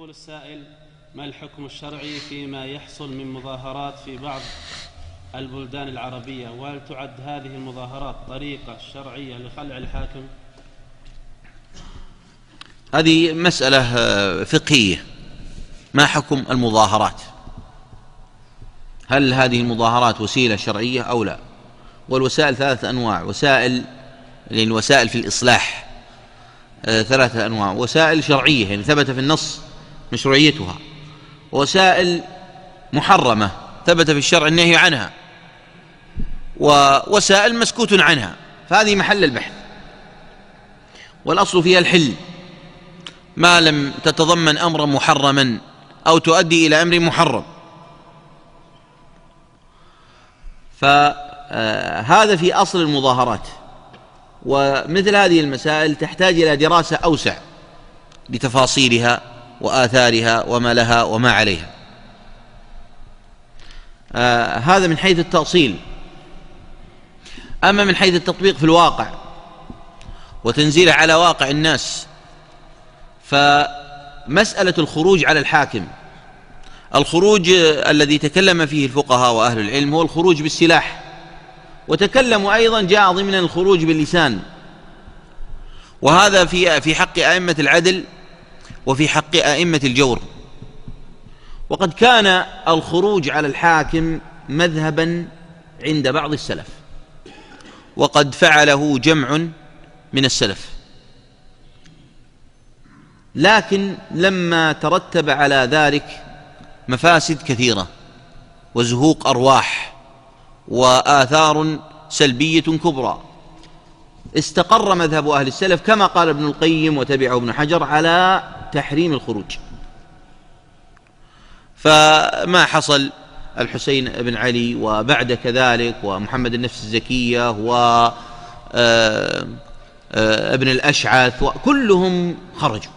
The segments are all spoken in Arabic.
يقول السائل: ما الحكم الشرعي فيما يحصل من مظاهرات في بعض البلدان العربية، وهل تعد هذه المظاهرات طريقة شرعية لخلع الحاكم؟ هذه مسألة فقهية. ما حكم المظاهرات؟ هل هذه المظاهرات وسيلة شرعية أو لا؟ والوسائل ثلاثة أنواع. وسائل في الإصلاح ثلاثة أنواع: وسائل شرعية يعني ثبت في النص مشروعيتها، ووسائل محرمة ثبت في الشرع النهي عنها، ووسائل مسكوت عنها. فهذه محل البحث، والأصل فيها الحل ما لم تتضمن أمرا محرما أو تؤدي إلى أمر محرم. فهذا في أصل المظاهرات. ومثل هذه المسائل تحتاج إلى دراسة أوسع لتفاصيلها وآثارها وما لها وما عليها. هذا من حيث التأصيل. أما من حيث التطبيق في الواقع وتنزيله على واقع الناس، فمسألة الخروج على الحاكم، الخروج الذي تكلم فيه الفقهاء وأهل العلم هو الخروج بالسلاح، وتكلموا أيضا جاء ضمن الخروج باللسان، وهذا في حق أئمة العدل وفي حق أئمة الجور. وقد كان الخروج على الحاكم مذهبا عند بعض السلف، وقد فعله جمع من السلف، لكن لما ترتب على ذلك مفاسد كثيرة وزهوق أرواح وآثار سلبية كبرى، استقر مذهب أهل السلف كما قال ابن القيم وتبعه ابن حجر على تحريم الخروج. فما حصل الحسين بن علي وبعد كذلك ومحمد النفس الزكية وابن الأشعث وكلهم خرجوا،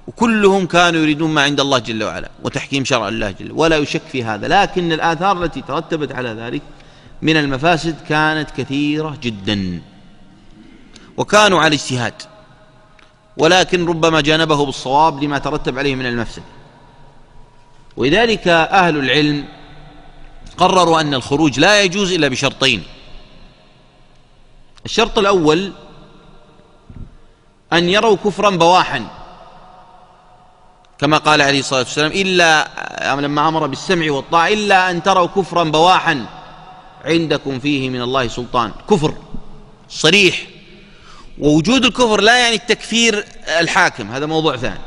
وكلهم كانوا يريدون ما عند الله جل وعلا وتحكيم شرع الله جل، ولا يشك في هذا. لكن الآثار التي ترتبت على ذلك من المفاسد كانت كثيرة جدا، وكانوا على اجتهاد، ولكن ربما جانبه بالصواب لما ترتب عليه من المفسد. ولذلك أهل العلم قرروا أن الخروج لا يجوز إلا بشرطين. الشرط الأول أن يروا كفرا بواحا، كما قال عليه الصلاة والسلام: إلا لما أمر بالسمع والطاعة إلا أن تروا كفرا بواحا عندكم فيه من الله سلطان. كفر صريح، ووجود الكفر لا يعني التكفير الحاكم، هذا موضوع ثاني،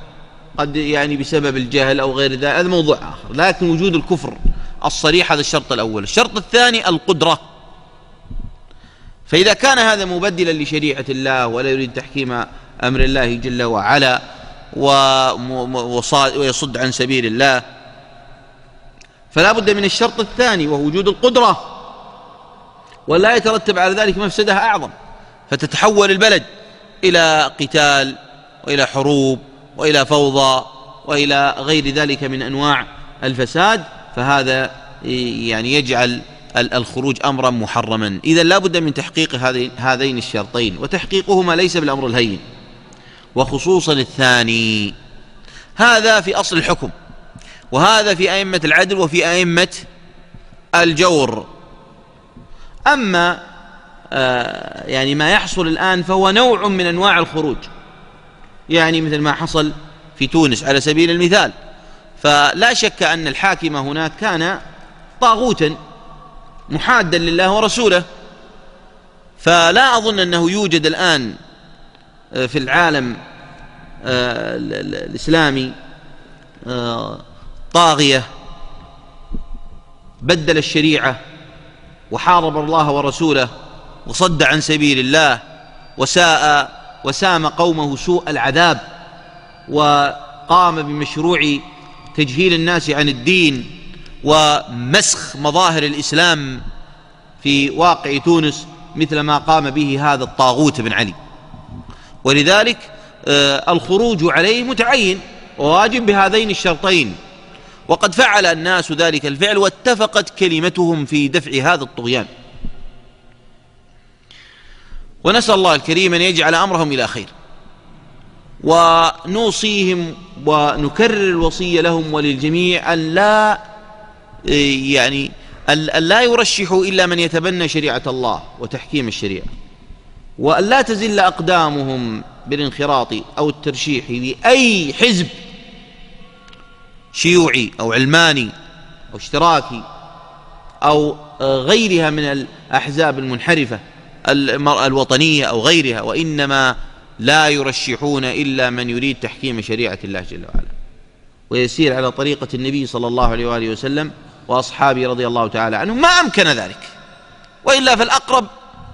قد يعني بسبب الجهل أو غير ذلك، هذا موضوع آخر. لكن وجود الكفر الصريح هذا الشرط الأول. الشرط الثاني القدرة. فإذا كان هذا مبدلا لشريعة الله ولا يريد تحكيم أمر الله جل وعلا ويصد عن سبيل الله، فلا بد من الشرط الثاني وهو وجود القدرة، ولا يترتب على ذلك مفسدة أعظم، فتتحول البلد إلى قتال وإلى حروب وإلى فوضى وإلى غير ذلك من أنواع الفساد. فهذا يعني يجعل الخروج أمرا محرما. إذن لا بد من تحقيق هذين الشرطين، وتحقيقهما ليس بالأمر الهين، وخصوصا الثاني. هذا في أصل الحكم، وهذا في أئمة العدل وفي أئمة الجور. أما يعني ما يحصل الآن فهو نوع من أنواع الخروج، يعني مثل ما حصل في تونس على سبيل المثال. فلا شك أن الحاكم هناك كان طاغوتا محادا لله ورسوله، فلا أظن أنه يوجد الآن في العالم الإسلامي طاغية بدل الشريعة وحارب الله ورسوله وصد عن سبيل الله وسام قومه سوء العذاب، وقام بمشروع تجهيل الناس عن الدين ومسخ مظاهر الإسلام في واقع تونس مثل ما قام به هذا الطاغوت بن علي. ولذلك الخروج عليه متعين وواجب بهذين الشرطين، وقد فعل الناس ذلك الفعل واتفقت كلمتهم في دفع هذا الطغيان. ونسأل الله الكريم أن يجعل أمرهم إلى خير. ونوصيهم ونكرر الوصية لهم وللجميع أن لا يرشحوا إلا من يتبنى شريعة الله وتحكيم الشريعة، وأن لا تزل أقدامهم بالانخراط أو الترشيح لأي حزب شيوعي أو علماني أو اشتراكي أو غيرها من الأحزاب المنحرفة الوطنية أو غيرها، وإنما لا يرشحون إلا من يريد تحكيم شريعة الله جل وعلا ويسير على طريقة النبي صلى الله عليه وآله وسلم وأصحابه رضي الله تعالى عنهم ما أمكن ذلك، وإلا فالأقرب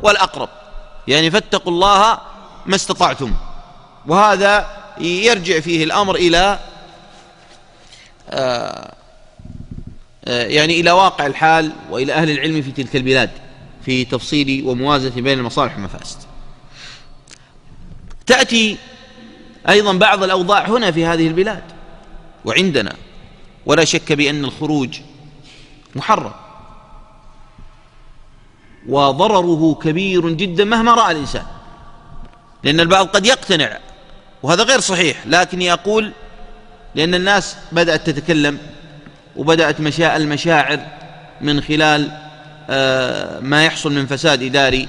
والأقرب، يعني فاتقوا الله ما استطعتم. وهذا يرجع فيه الأمر إلى إلى واقع الحال وإلى أهل العلم في تلك البلاد في تفصيل وموازنة بين المصالح والمفاسد. تأتي أيضا بعض الأوضاع هنا في هذه البلاد وعندنا، ولا شك بأن الخروج محرم وضرره كبير جدا مهما رأى الإنسان، لأن البعض قد يقتنع وهذا غير صحيح، لكن يقول لأن الناس بدأت تتكلم وبدأت المشاعر من خلال ما يحصل من فساد إداري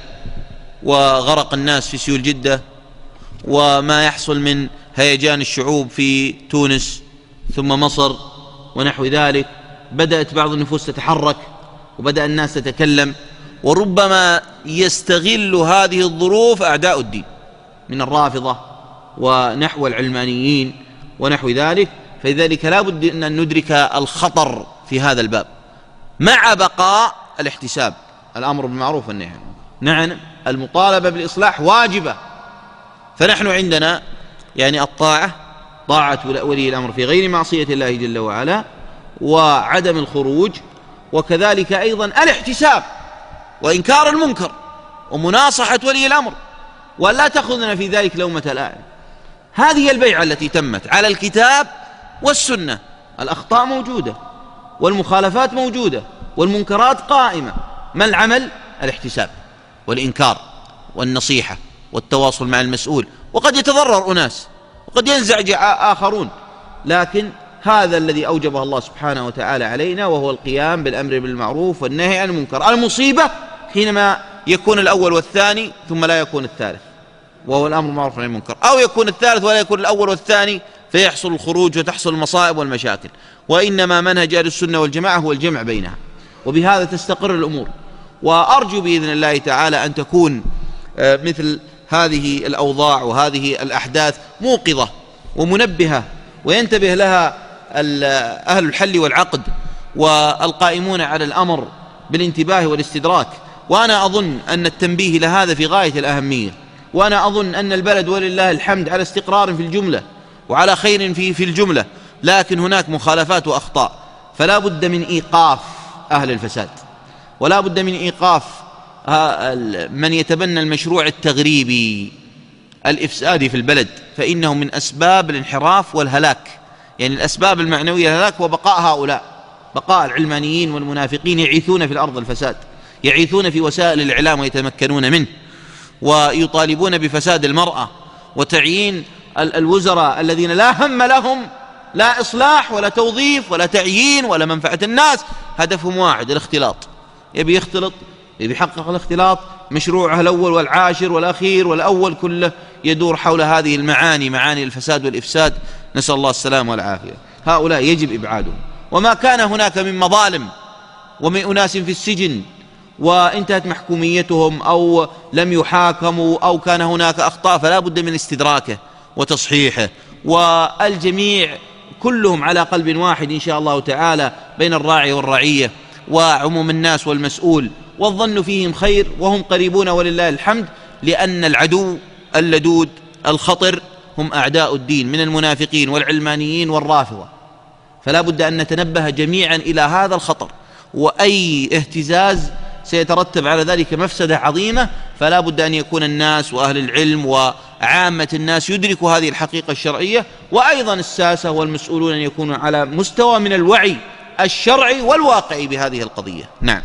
وغرق الناس في سيول جدة، وما يحصل من هيجان الشعوب في تونس ثم مصر ونحو ذلك، بدأت بعض النفوس تتحرك وبدأ الناس تتكلم، وربما يستغل هذه الظروف أعداء الدين من الرافضة ونحو العلمانيين ونحو ذلك. فلذلك لا بد أن ندرك الخطر في هذا الباب مع بقاء الاحتساب، الأمر بالمعروف والنهي عن المنكر. نعم المطالبة بالإصلاح واجبة، فنحن عندنا الطاعة، طاعة ولي الأمر في غير معصية الله جل وعلا، وعدم الخروج، وكذلك أيضا الاحتساب وإنكار المنكر ومناصحة ولي الأمر، ولا تأخذنا في ذلك لومة لائم. هذه البيعة التي تمت على الكتاب والسنة، الأخطاء موجودة والمخالفات موجودة والمنكرات قائمة، ما العمل؟ الاحتساب والإنكار والنصيحة والتواصل مع المسؤول. وقد يتضرر أناس وقد ينزعج آخرون، لكن هذا الذي أوجبه الله سبحانه وتعالى علينا، وهو القيام بالأمر بالمعروف والنهي عن المنكر. المصيبة حينما يكون الأول والثاني ثم لا يكون الثالث، وهو الأمر بالمعروف والنهي عن المنكر، أو يكون الثالث ولا يكون الأول والثاني، فيحصل الخروج وتحصل المصائب والمشاكل. وإنما منهج أهل السنة والجماعة هو الجمع بينها، وبهذا تستقر الأمور. وأرجو بإذن الله تعالى أن تكون مثل هذه الأوضاع وهذه الأحداث موقظة ومنبهة، وينتبه لها أهل الحل والعقد والقائمون على الأمر بالانتباه والاستدراك. وأنا أظن أن التنبيه لهذا في غاية الأهمية، وأنا أظن أن البلد ولله الحمد على استقرار في الجملة وعلى خير في الجملة، لكن هناك مخالفات وأخطاء، فلا بد من إيقاف أهل الفساد، ولا بد من إيقاف من يتبنى المشروع التغريبي الإفسادي في البلد، فإنه من أسباب الانحراف والهلاك، الأسباب المعنوية الهلاك، وبقاء هؤلاء، بقاء العلمانيين والمنافقين يعيثون في الأرض الفساد، يعيثون في وسائل الإعلام ويتمكنون منه، ويطالبون بفساد المرأة وتعيين الوزراء الذين لا هم لهم لا إصلاح ولا توظيف ولا تعيين ولا منفعة الناس، هدفهم واحد: الاختلاط. يبي يختلط، يبي يحقق الاختلاط، مشروعه الأول والعاشر والأخير والأول كله يدور حول هذه المعاني، معاني الفساد والإفساد، نسأل الله السلامة والعافية. هؤلاء يجب إبعادهم، وما كان هناك من مظالم ومن أناس في السجن وانتهت محكوميتهم أو لم يحاكموا أو كان هناك أخطاء، فلا بد من استدراكه وتصحيحه، والجميع كلهم على قلب واحد إن شاء الله تعالى، بين الراعي والرعية وعموم الناس والمسؤول، والظن فيهم خير، وهم قريبون ولله الحمد، لأن العدو اللدود الخطر هم أعداء الدين من المنافقين والعلمانيين والرافضة، فلا بد أن نتنبه جميعا إلى هذا الخطر، وأي اهتزاز سيترتب على ذلك مفسدة عظيمة، فلا بد أن يكون الناس وأهل العلم وعامة الناس يدركوا هذه الحقيقة الشرعية، وأيضا الساسة والمسؤولون أن يكونوا على مستوى من الوعي الشرعي والواقعي بهذه القضية. نعم.